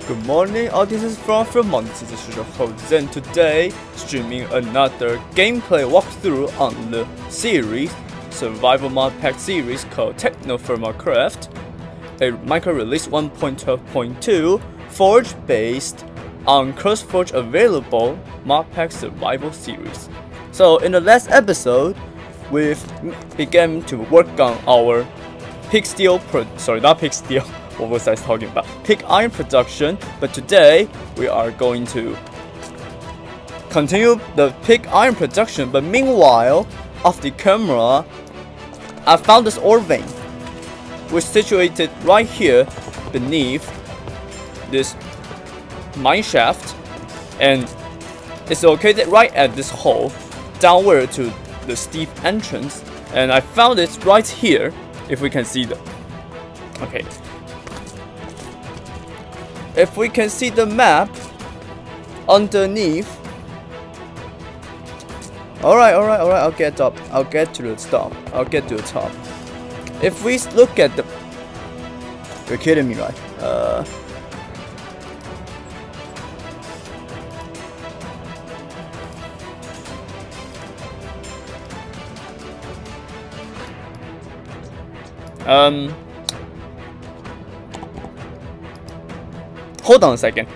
Good morning, all this is from Firmalife. This is your host Zen. Today, streaming another gameplay walkthrough on the series, survival mod pack series called Technodefirmacraft, a micro release 1.12.2 Forge based on CurseForge available mod pack survival series. So in the last episode, we've begun to work on our pig iron production, but today we are going to continue the pig iron production. But meanwhile, off the camera, I found this ore vein, which is situated right here beneath this mine shaft, and it's located right at this hole downward to the steep entrance, and I found it right here. If we can see the if we can see the map underneath. Alright, I'll get up. I'll get to the top. If we look at the... You're kidding me, right? Hold on a second.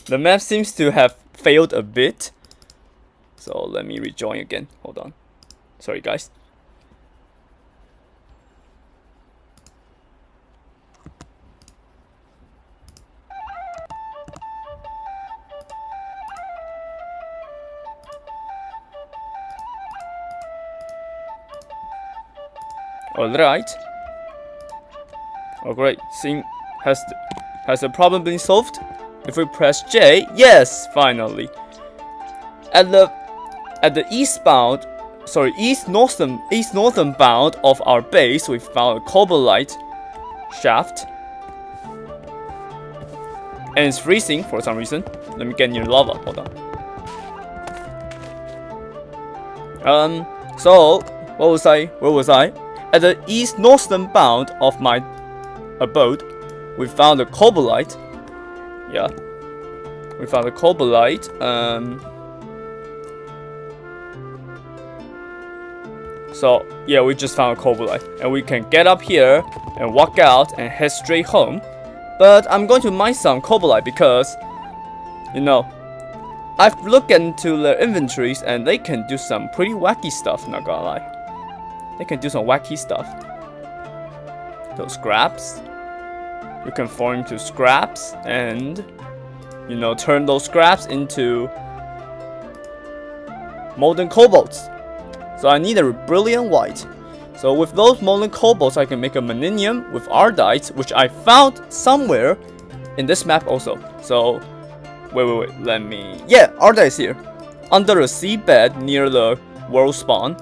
The map seems to have failed a bit. So let me rejoin again. Hold on. Sorry, guys. Alright. Oh great. Has the problem been solved? If we press J, yes, finally. At the east northern bound of our base, we found a cobaltite shaft, and it's freezing for some reason. Let me get near lava. Hold on. So where was I? At the east northern bound of my abode, we found a cobaltite. Yeah, we found a cobaltite. So yeah, we just found a cobaltite, and we can get up here and walk out and head straight home. But I'm going to mine some cobaltite because, you know, I've looked into their inventories and they can do some pretty wacky stuff. Not gonna lie, they can do some wacky stuff. Those scraps, you can form into scraps and, you know, turn those scraps into molten cobalts. So I need a brilliant white. So with those molten cobalts, I can make a maninium with ardite, which I found somewhere in this map also. So wait, let me... Yeah, ardite is here, under the seabed near the world spawn.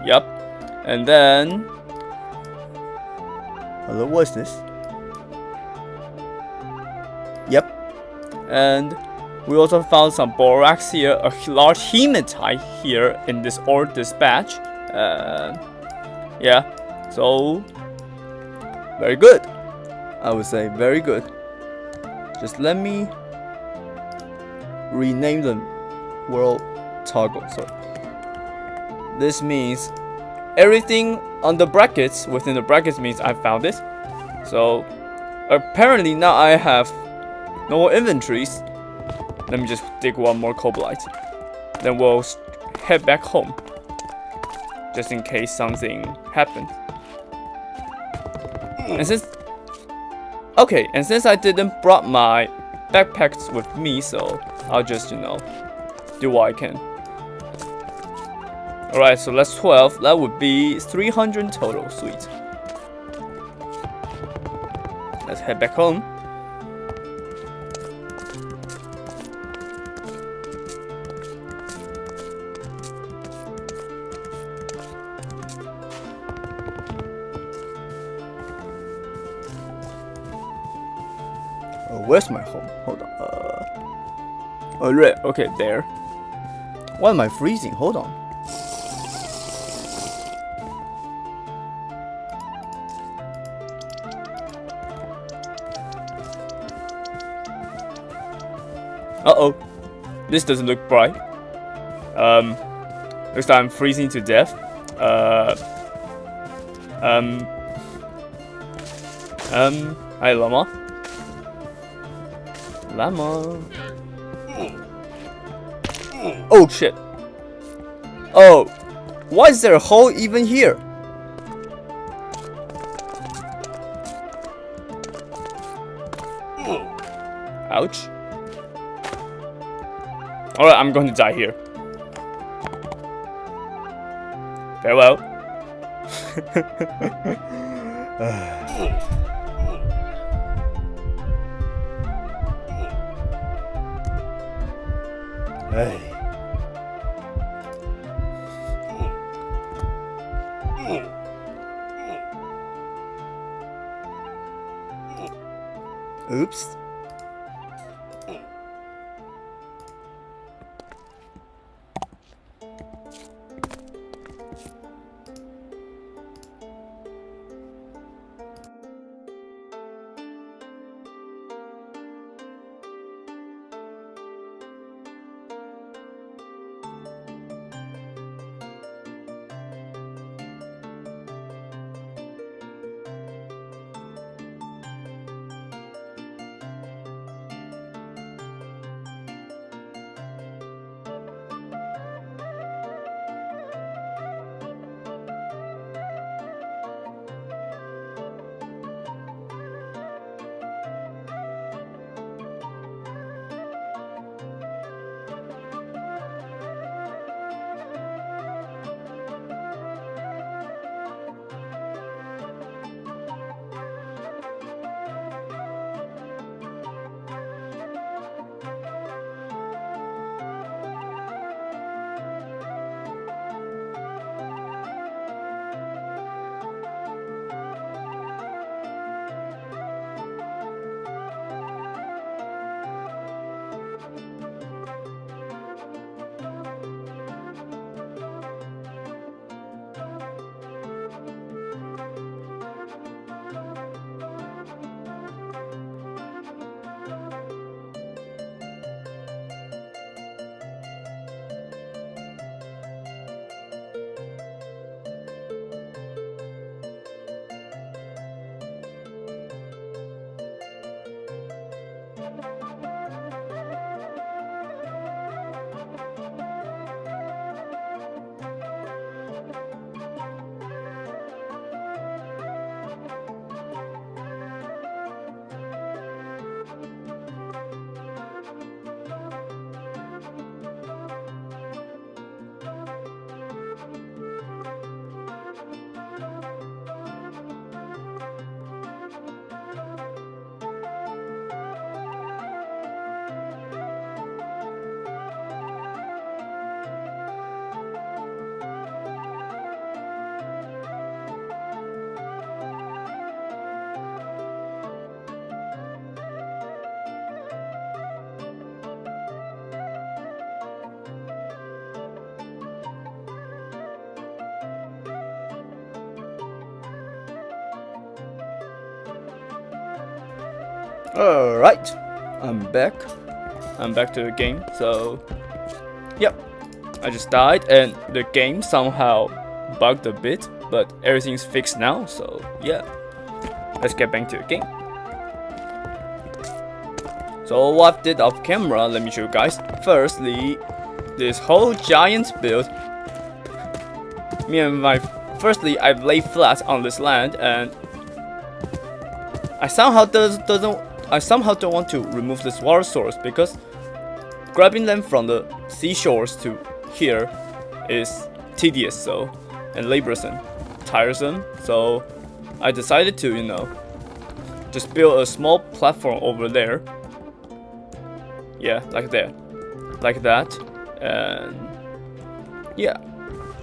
Yep. And then... Hello, what is this? Yep. And we also found some borax here, a large hematite here in this ore dispatch. Yeah, so very good. I would say very good. Just let me rename the world toggle. So this means everything on the brackets, within the brackets, means I found it. So apparently now I have no more inventories. Let me just dig one more cobaltite. Then we'll head back home, just in case something happens. And since I didn't brought my backpacks with me, so I'll just, you know, do what I can. Alright, so that's 12. That would be 300 total. Sweet. Let's head back home. Where's my home? Hold on. Oh, right. Okay, there. Why am I freezing? Hold on. Uh-oh. This doesn't look bright. Looks like I'm freezing to death. Hi, llama. Llama. Oh, shit. Oh. Why is there a hole even here? Ouch. Alright, I'm going to die here. Farewell. Hey. Oops. Alright, I'm back. I'm back to the game, so yep. I just died and the game somehow bugged a bit, but everything's fixed now, so yeah. Let's get back to the game. So what I did off camera, let me show you guys. Firstly, this whole giant build. Firstly, I lay flat on this land and I somehow don't want to remove this water source because grabbing them from the seashores to here is tedious and laborsome, tiresome. So I decided to, just build a small platform over there. Yeah, like that, and yeah.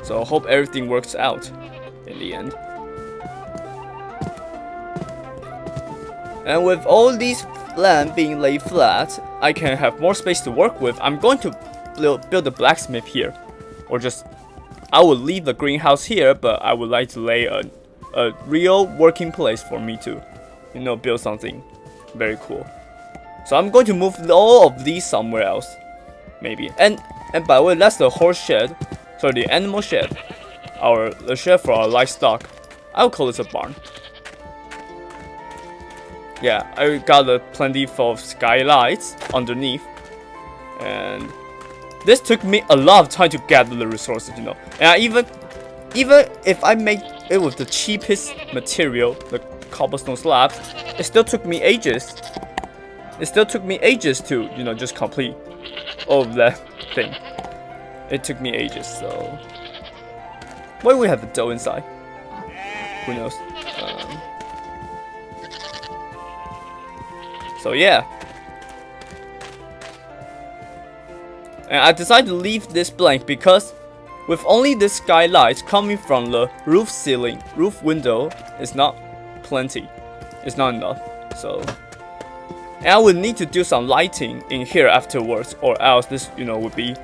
So I hope everything works out in the end. And with all these land being laid flat, I can have more space to work with. I'm going to build a blacksmith here, or I will leave the greenhouse here, but I would like to lay a real working place for me to, build something very cool. So I'm going to move all of these somewhere else, maybe. And by the way, that's the horse shed, sorry, the animal shed, the shed for our livestock. I'll call this a barn. Yeah, I got plenty of skylights underneath, and this took me a lot of time to gather the resources, you know. And I even if I make it with the cheapest material, the cobblestone slabs, it still took me ages. It still took me ages to, you know, just complete all of that thing. It took me ages, so... Why do we have the dough inside? Who knows? So yeah. And I decided to leave this blank because with only the skylights coming from the roof window, it's not plenty. It's not enough. So... And I would need to do some lighting in here afterwards, or else this, you know, would be...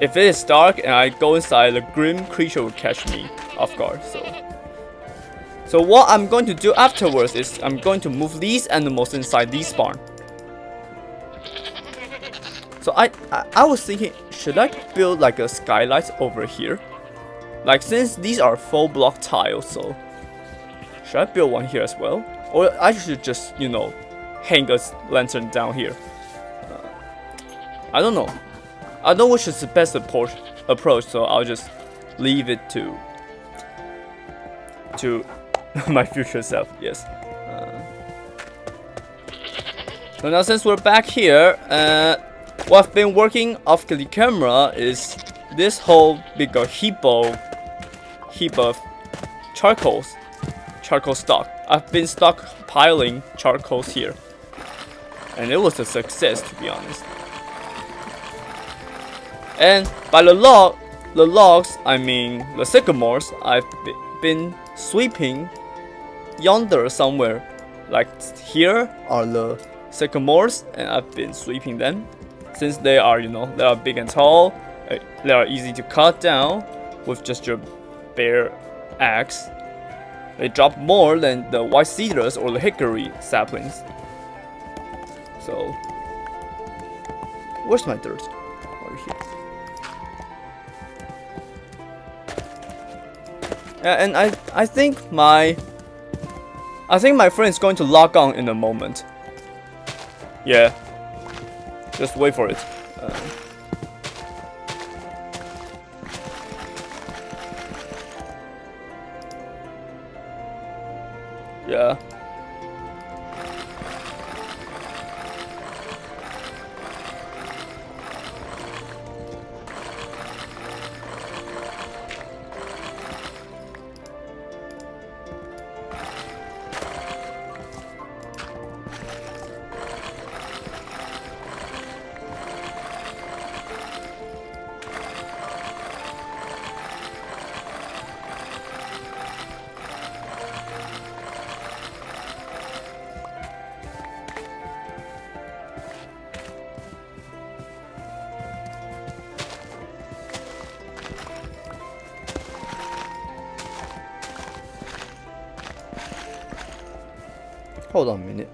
If it is dark and I go inside, the Grimm creature would catch me off guard, So what I'm going to do afterwards is I'm going to move these animals inside this barn. So I was thinking, should I build like a skylight over here? Like, since these are full block tiles, so... Should I build one here as well? Or I should just, you know, hang a lantern down here. I don't know. I don't know which is the best approach, so I'll just leave it to my future self. Yes. So now since we're back here, what I've been working off the camera is this whole big heap of charcoal stock. I've been stockpiling charcoals here, and it was a success, to be honest. And by the logs, I mean the sycamores. I've been sweeping yonder somewhere. Like, here are the sycamores, and I've been sweeping them since they are, you know, they are big and tall. They are easy to cut down with just your bare axe. They drop more than the white cedars or the hickory saplings. So, where's my dirt? Over here. And I think my friend is going to log on in a moment. Yeah, just wait for it. Yeah. Hold on a minute.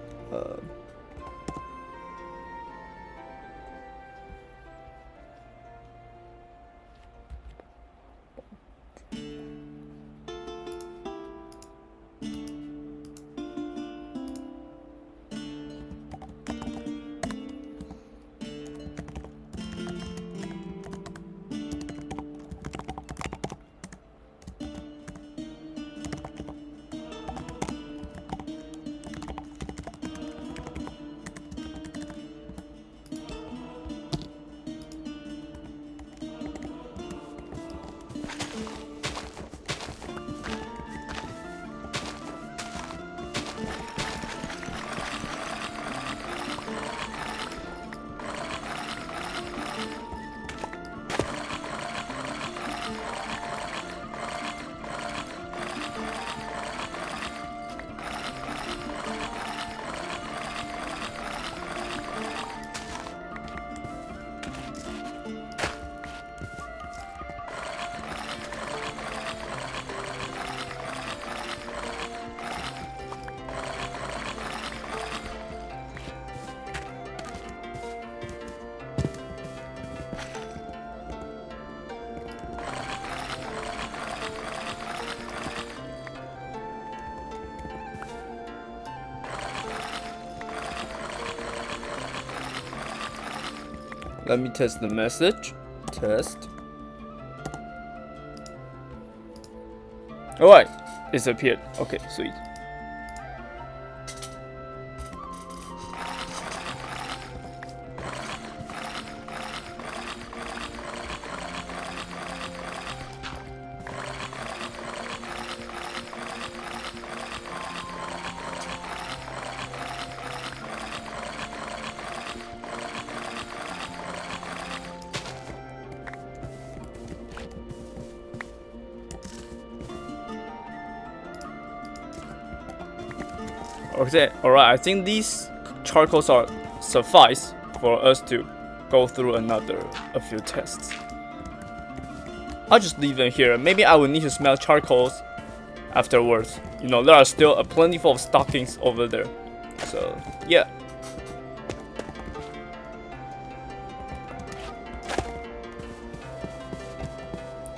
Let me test the message. Test. Alright, it's appeared. Okay, sweet. Okay, alright, I think these charcoals are suffice for us to go through a few tests. I'll just leave them here. Maybe I will need to smell charcoals afterwards. You know, there are still a plentiful of stockings over there. So, yeah.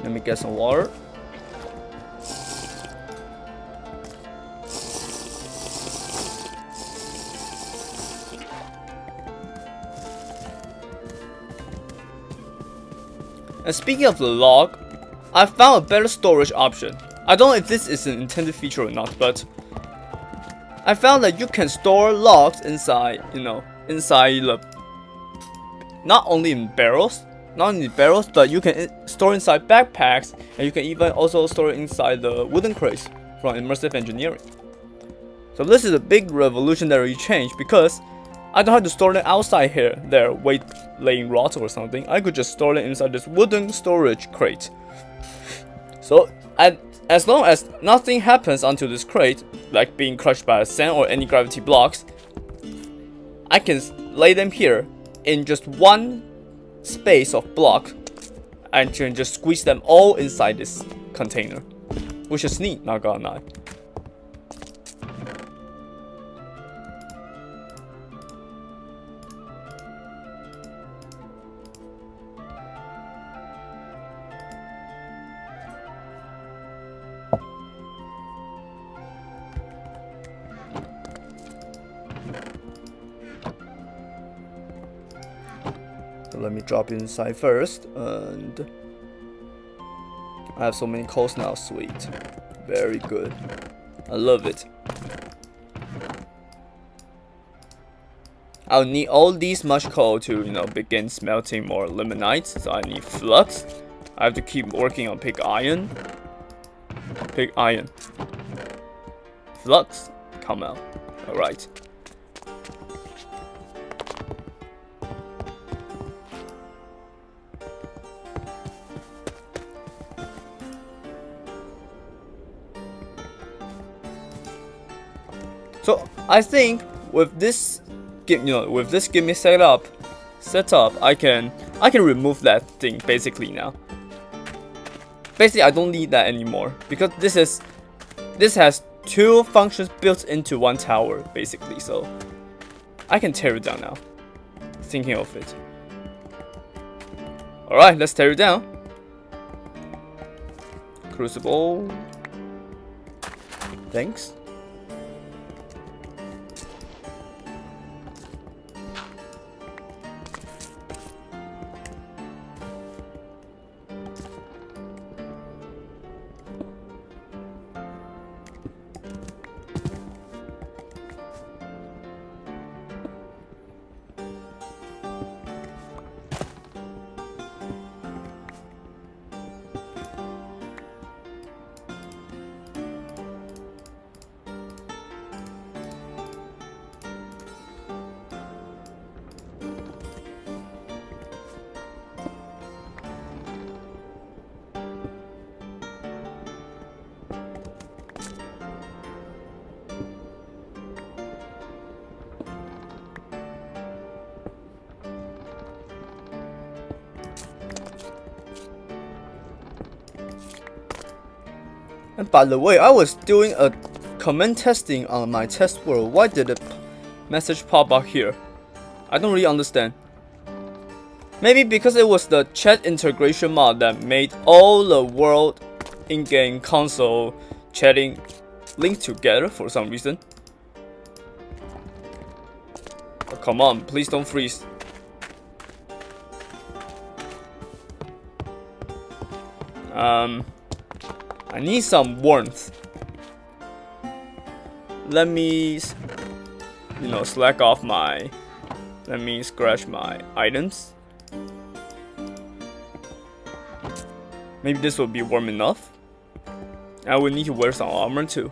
Let me get some water. And speaking of the log, I found a better storage option. I don't know if this is an intended feature or not, but I found that you can store logs inside, you know, inside the, not only in barrels, but you can store inside backpacks, and you can even also store it inside the wooden crates from immersive engineering. So this is a big revolutionary change because I don't have to store them outside here, there, laying rot or something. I could just store them inside this wooden storage crate. So, as long as nothing happens onto this crate, like being crushed by sand or any gravity blocks, I can lay them here in just one space of block and can just squeeze them all inside this container, which is neat, not gonna lie. So let me drop it inside first, and I have so many coals now. Sweet, very good. I love it. I'll need all these much coal to, you know, begin smelting more limonite. So I need flux. I have to keep working on pig iron. Pig iron. Flux, come out. All right. So I think with this, with this gimmick setup, I can remove that thing basically now. Basically, I don't need that anymore because this has two functions built into one tower basically. So I can tear it down now. Thinking of it. All right, let's tear it down. Crucible. Thanks. And by the way, I was doing a comment testing on my test world. Why did a message pop up here? I don't really understand. Maybe because it was the chat integration mod that made all the world in-game console chatting linked together for some reason. Oh, come on, please don't freeze. I need some warmth. Let me, slack off my. Let me scratch my items. Maybe this will be warm enough. I will need to wear some armor too.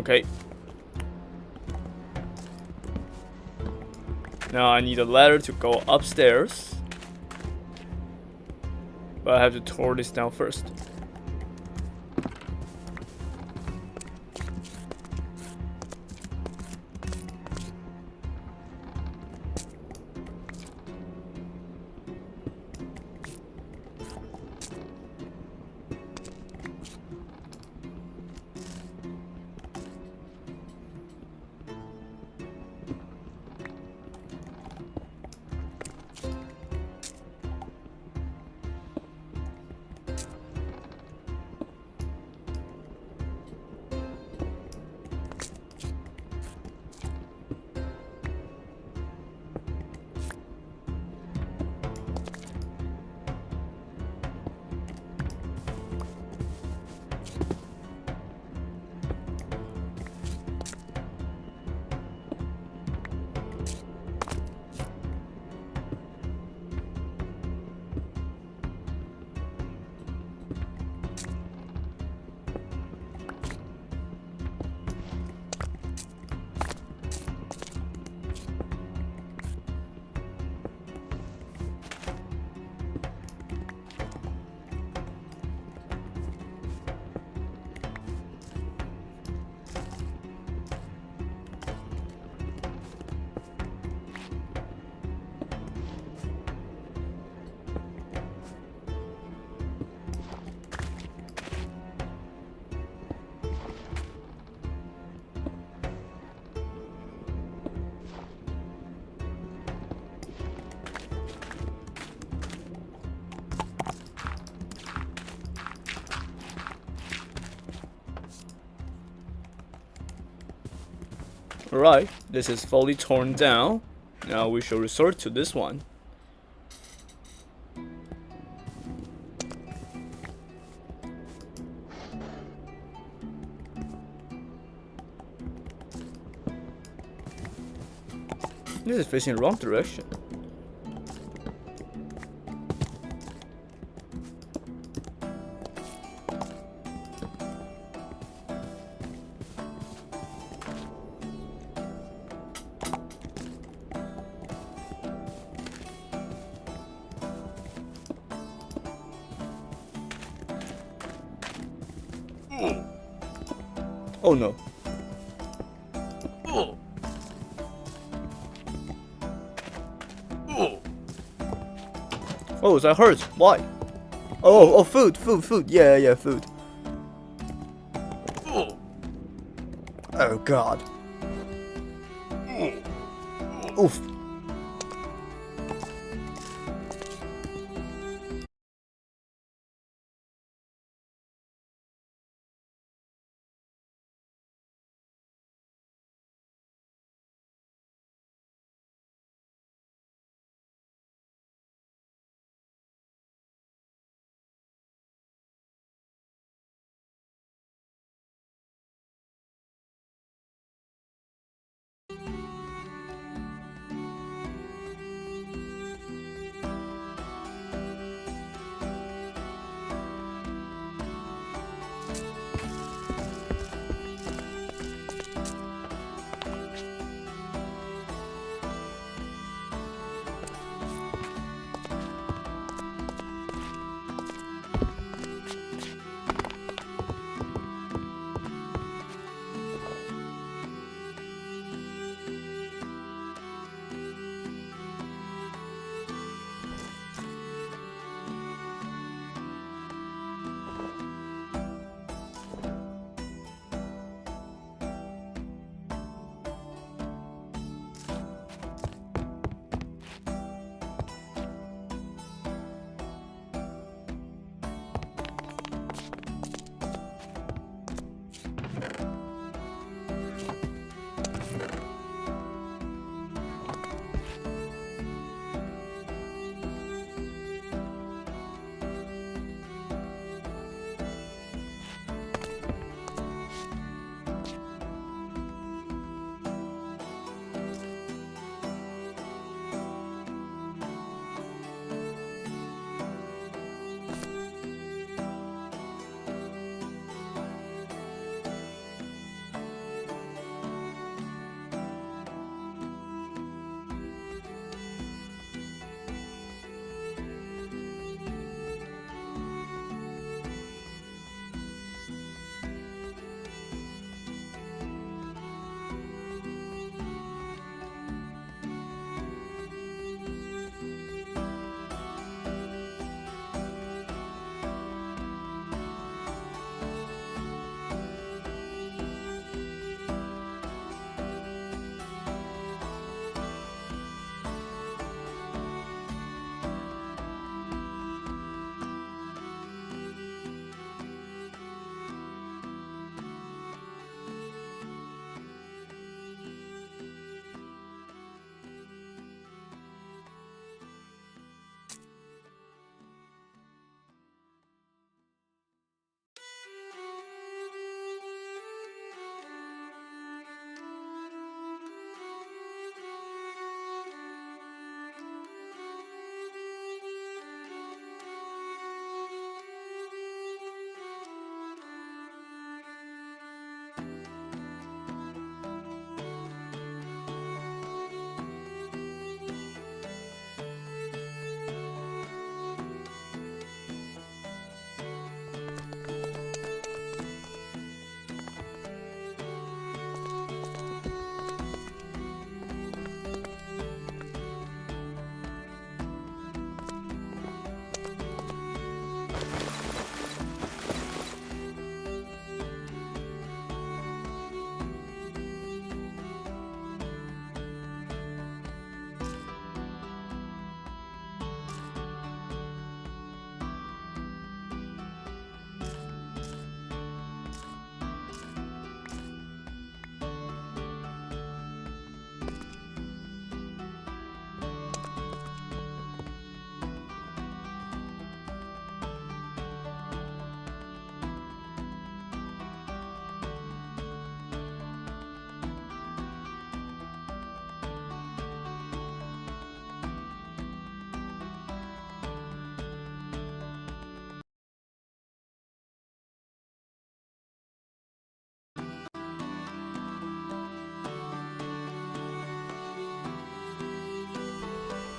Okay. Now I need a ladder to go upstairs. But I have to tore this down first. Alright, this is fully torn down. Now we shall resort to this one. This is facing the wrong direction. Oh no. Oh, that hurts. Why? Oh, food. Yeah, food. Oh god. Oof.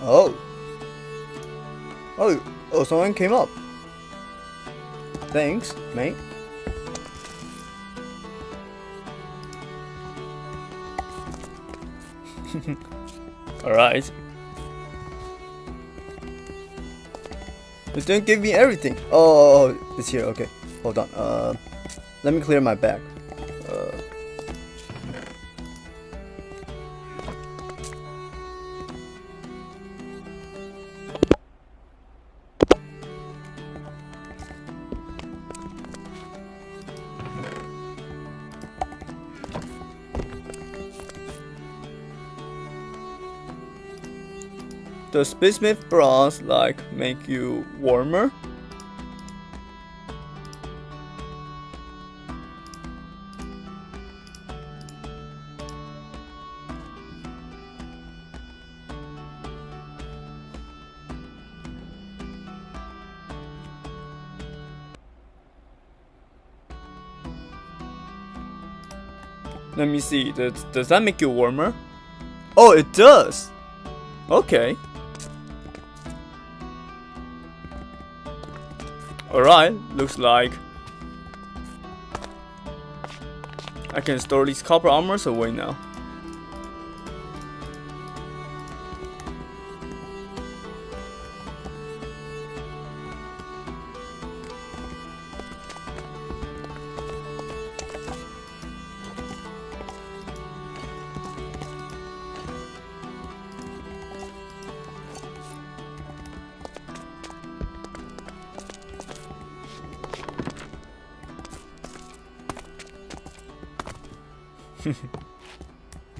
Oh. Oh, someone came up. Thanks, mate. Alright. But don't give me everything. Oh, it's here. Okay, hold on. Let me clear my bag. Does bismuth bronze like make you warmer? Let me see. Does that make you warmer? Oh, it does. Okay. Alright, looks like I can store these copper armors away now.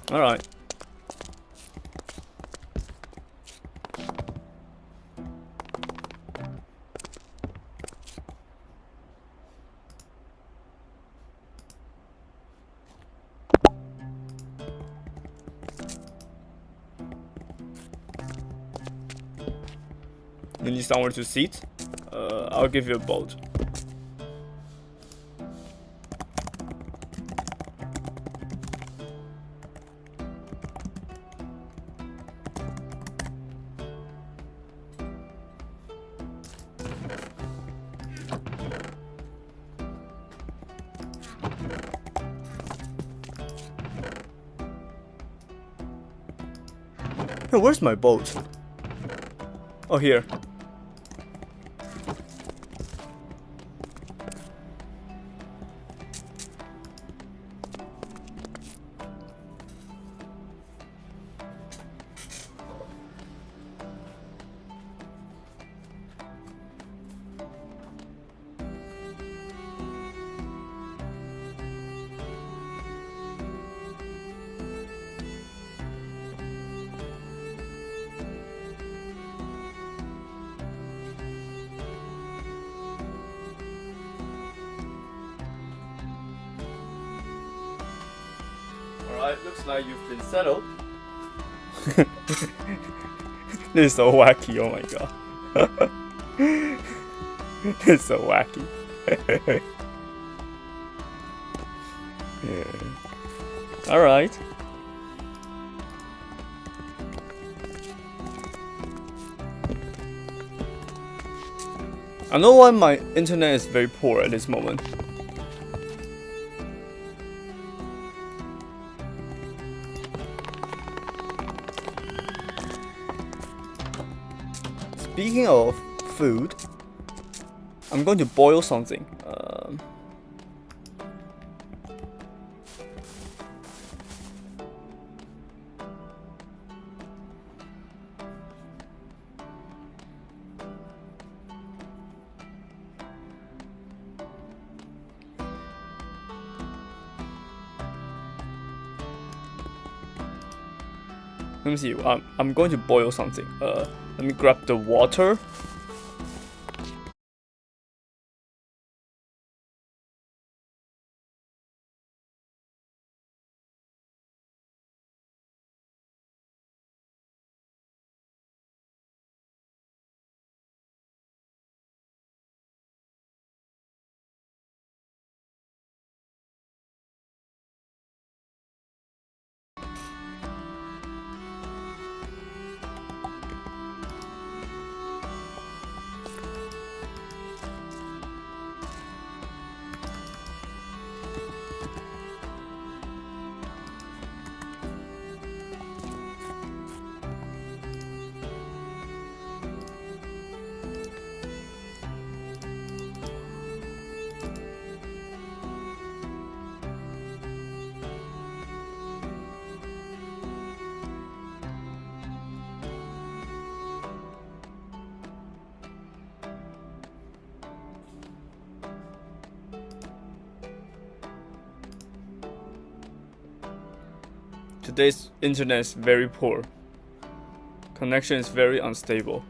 Alright. You need somewhere to sit? I'll give you a boat. Hey, where's my boat? Oh, here. Alright, looks like you've been settled. This is so wacky, oh my god. This is so wacky. Yeah. Alright. I know why my internet is very poor at this moment. Speaking of food, I'm going to boil something. Let me see. I'm going to boil something. Let me grab the water. today's internet is very poor. Connection is very unstable.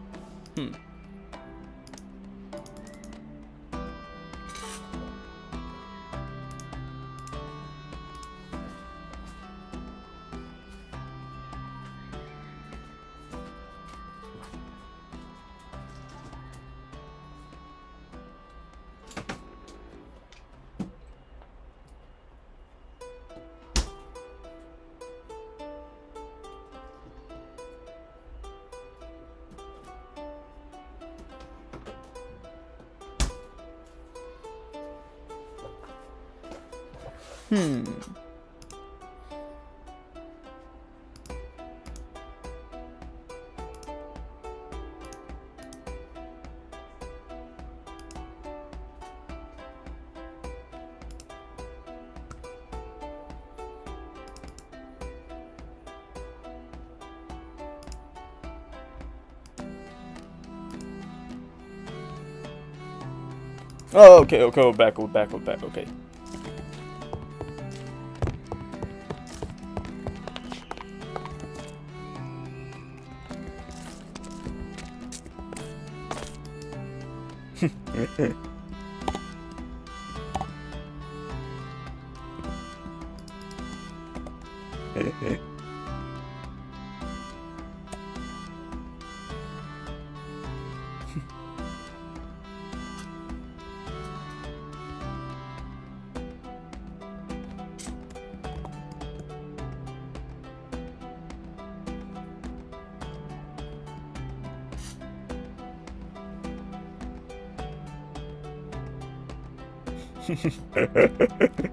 Oh, okay, go back, okay.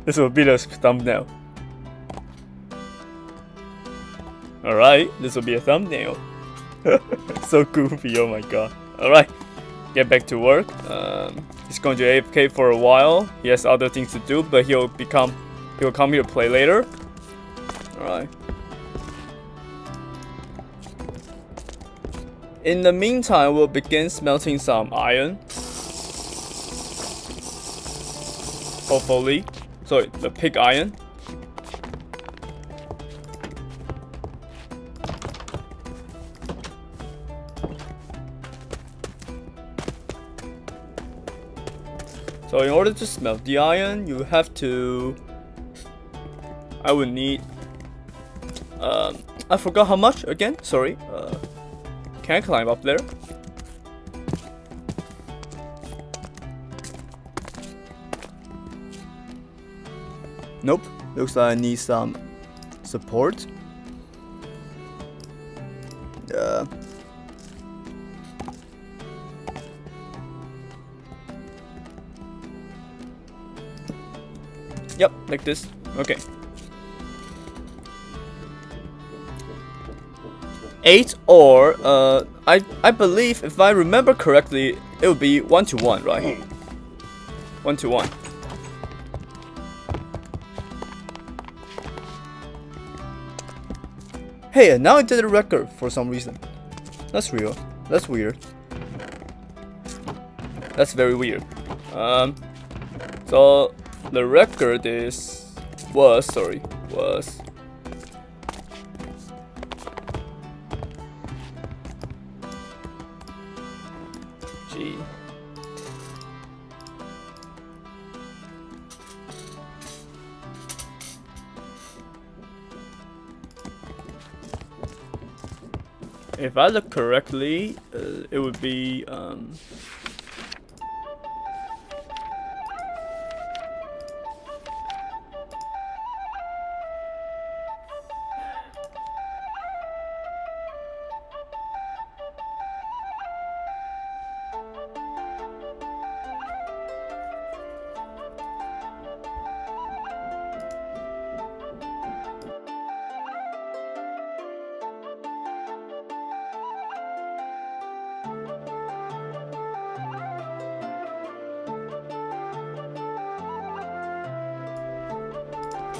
This will be the thumbnail. Alright, this will be a thumbnail. So goofy, oh my god. Alright, get back to work. He's going to AFK for a while. He has other things to do, but he'll come here to play later. Alright. In the meantime, we'll begin smelting some iron. Hopefully. Sorry, the pig iron. So in order to smelt the iron, you have to... I would need... I forgot how much again, sorry. Can I climb up there? Nope, looks like I need some support. Yep, like this. Okay. 8 or I believe if I remember correctly, it would be 1 to 1, right? 1 to 1. Hey, now I did a record for some reason. That's real. That's weird. That's very weird. So the record was G. If I look correctly, it would be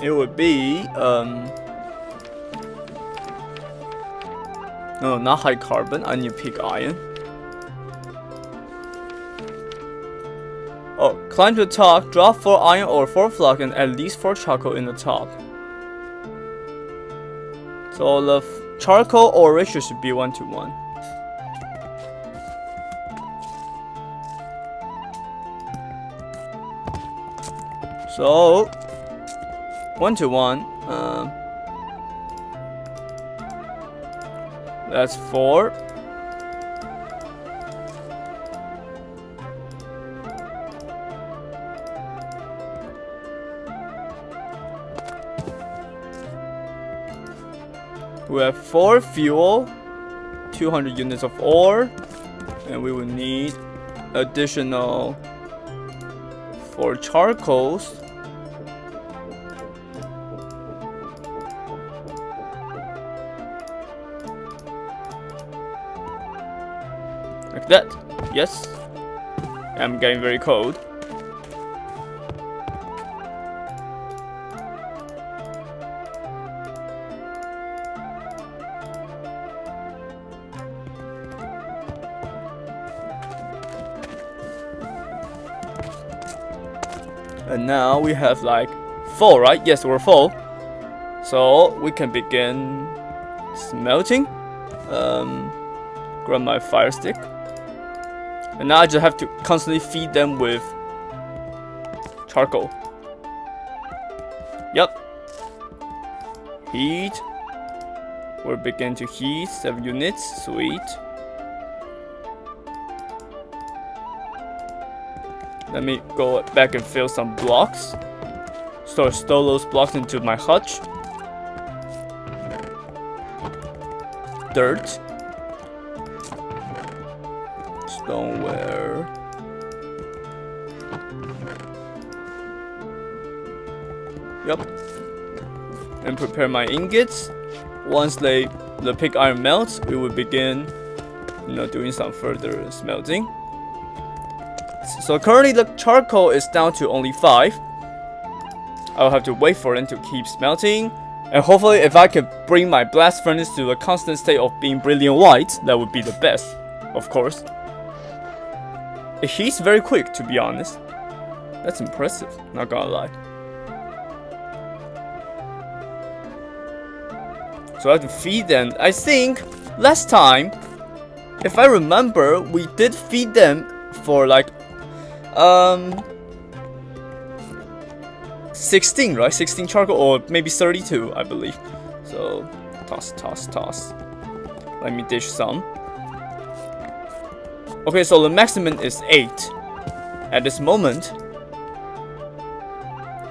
it would be no, not high carbon. I need pig iron. Oh, climb to the top, drop 4 iron or 4 flux and at least 4 charcoal in the top. So the charcoal ore ratio should be 1:1. So 1:1. That's 4. We have 4 fuel, 200 units of ore, and we will need additional 4 charcoals. Like that. Yes. I'm getting very cold. And now we have like 4, right? Yes, we're full. So we can begin smelting. Grab my fire stick. And now I just have to constantly feed them with charcoal. Yep. Heat. We'll begin to heat 7 units. Sweet. Let me go back and fill some blocks. Store those blocks into my hutch. Dirt. Stoneware. Yep. And prepare my ingots. Once the pig iron melts, we will begin, doing some further smelting. So currently the charcoal is down to only 5. I'll have to wait for it to keep smelting. And hopefully if I can bring my blast furnace to a constant state of being brilliant white, that would be the best, of course. It heats very quick, to be honest. That's impressive, not gonna lie. So I have to feed them. I think last time, if I remember, we did feed them for like 16, right? 16 charcoal, or maybe 32, I believe. So toss. Let me dish some. Okay, so the maximum is 8 at this moment.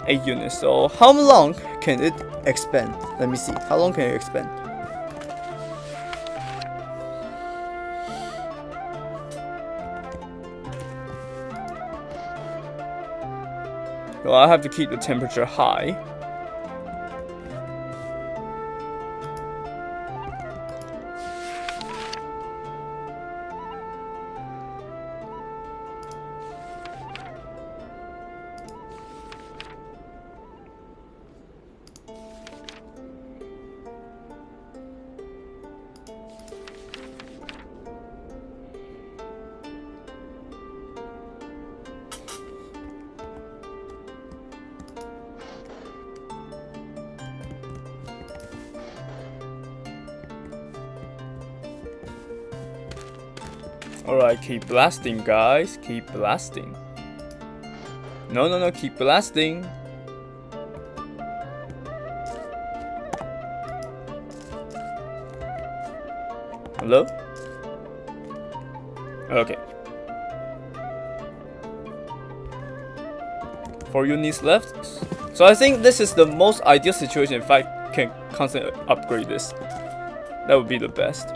8 units. So how long can it expand? Let me see. How long can it expand? Well, I have to keep the temperature high. Alright, keep blasting, guys. Keep blasting. No, keep blasting. Hello? Okay. 4 units left. So I think this is the most ideal situation if I can constantly upgrade this. That would be the best.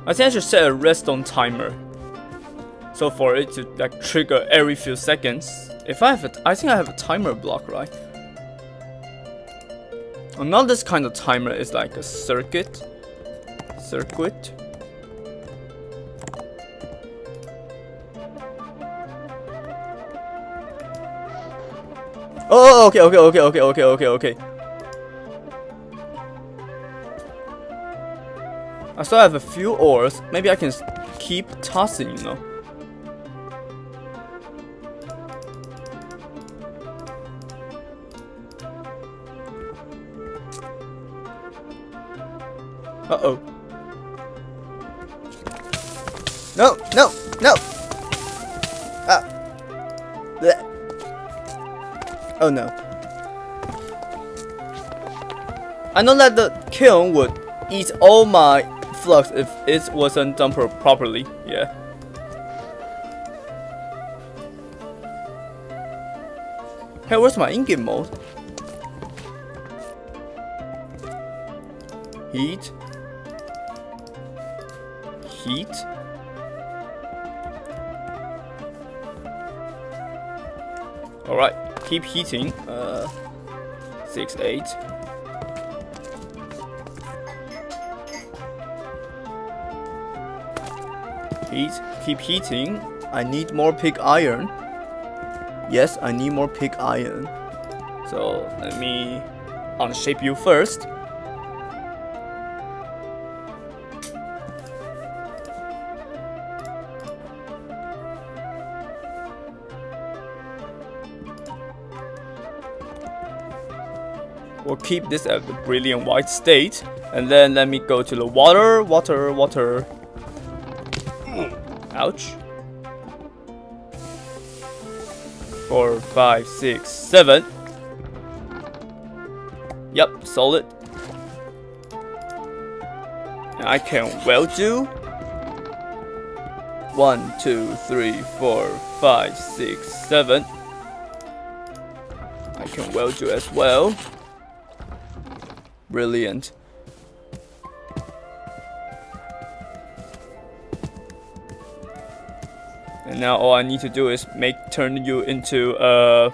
I think I should set a redstone timer, so for it to like trigger every few seconds. If I have I think I have a timer block, right? Not this kind of timer, is like a circuit. Oh, okay. I still have a few ores. Maybe I can keep tossing, you know. Uh-oh. No! Ah. Blech. Oh no. I know that the kiln would eat all my flux if it wasn't done properly. Yeah. Hey, where's my in-game mode? Heat. Alright, keep heating. 6, 8. Keep heating. I need more pig iron. Yes, I need more pig iron. So let me unshape you first. We'll keep this at the brilliant white state, and then let me go to the water. Ouch. 4, 5, 6, 7. Yep, solid. And I can weld you. 1, 2, 3, 4, 5, 6, 7. I can weld you as well. Brilliant. And now all I need to do is turn you into a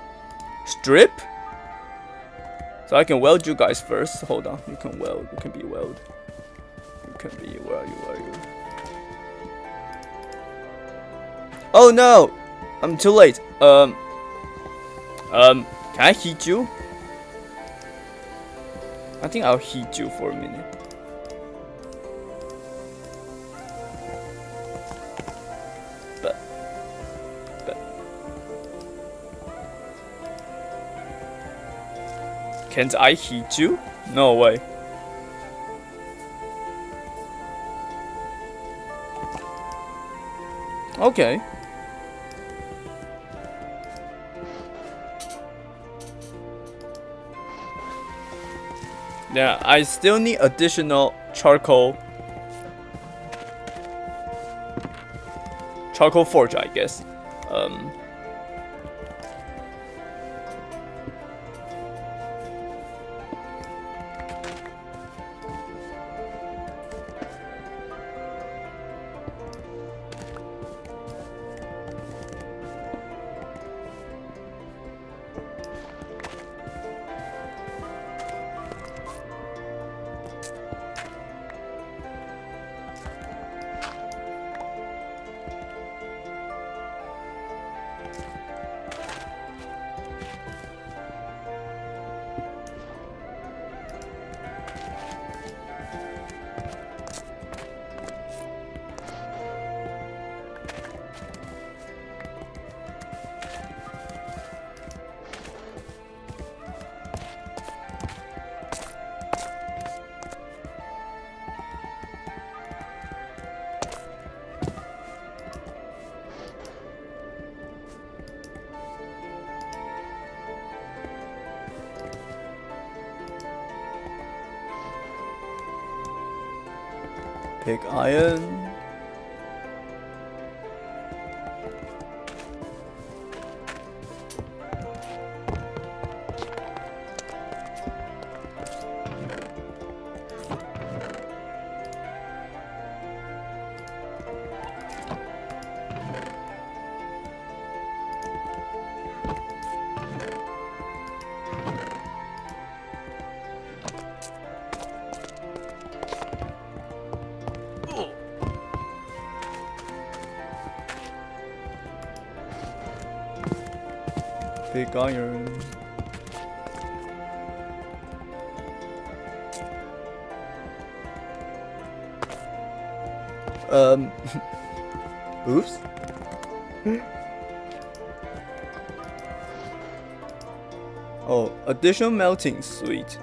strip. So I can weld you guys first. Hold on, you can weld. You can be weld. You can be. Where are you? Where are you? Oh no! I'm too late. Can I heat you? I think I'll heat you for a minute. But can't I heat you? No way. Okay. Yeah, I still need additional charcoal forge, I guess. Pig iron. Pig iron. Oops. Oh, additional melting, sweet.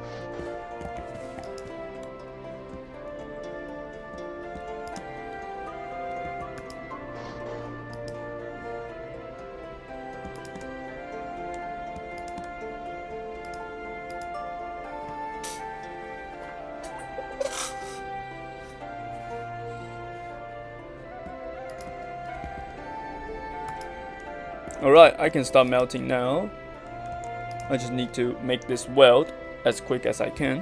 Alright, I can start melting now. I just need to make this weld as quick as I can.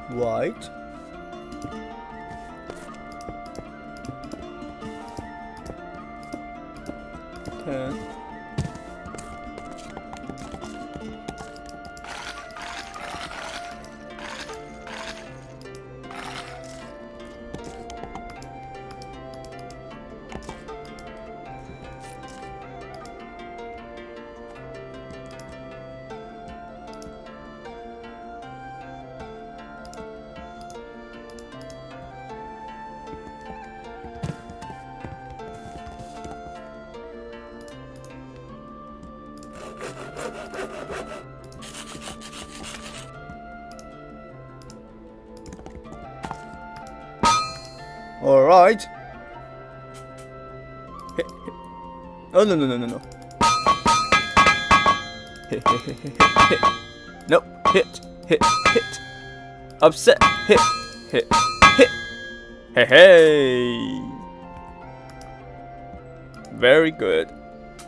White. Ten. All right. Hit, hit. Oh no. Hit. Nope. Hit. Upset. Hit. Hey. Very good.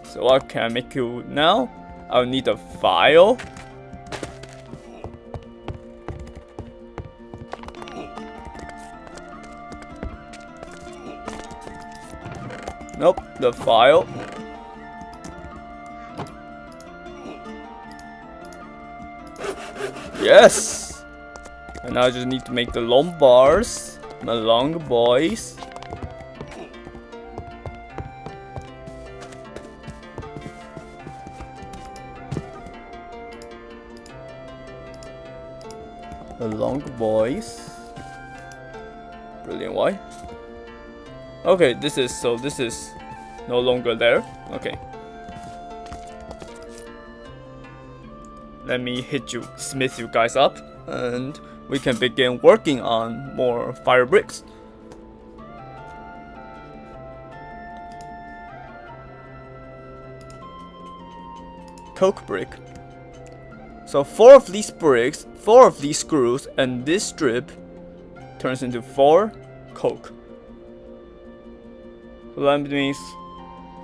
So what can I make you now? I'll need a file. Nope, the file. Yes! And I just need to make the long bars, my long boys. The long boys. Brilliant, why? Okay, this is no longer there. Okay. Let me smith you guys up, and we can begin working on more fire bricks. Coke brick. So 4 of these bricks, 4 of these screws, and this strip turns into 4 coke. So that means,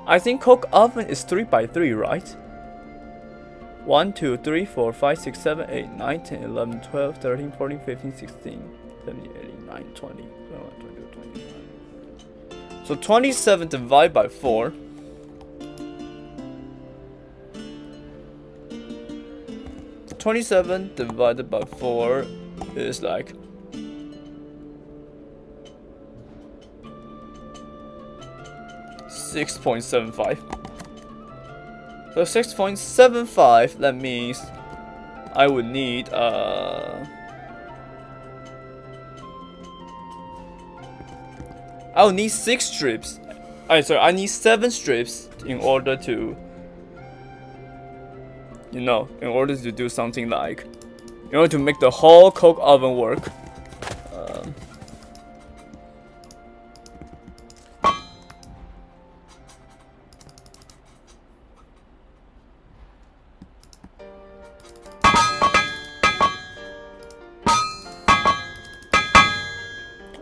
I think coke oven is 3 by 3, right? 1, 2, 3, 4, 5, 6, 7, 8, 9, 10, 11, 12, 13, 14, 15, 16, 17, 18, 19, 20, 21, 22, 23. So 27 divided by 4. So 27 divided by 4 is like 6.75. So 6.75, that means I would need I will need 6 strips. I need 7 strips in order to you know, in order to do something like, in order to make the whole coke oven work.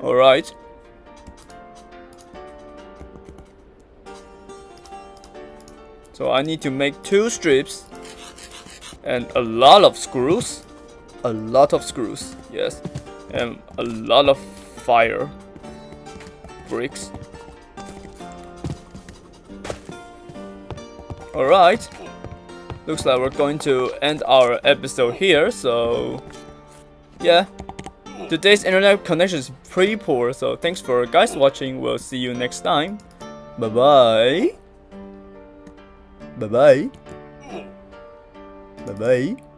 Alright. So I need to make 2 strips and a lot of screws. A lot of screws, yes. And a lot of fire bricks. Alright. Looks like we're going to end our episode here, so yeah. Today's internet connection is pretty poor, so thanks for guys watching. We'll see you next time. Bye bye. Bye bye. Bye bye.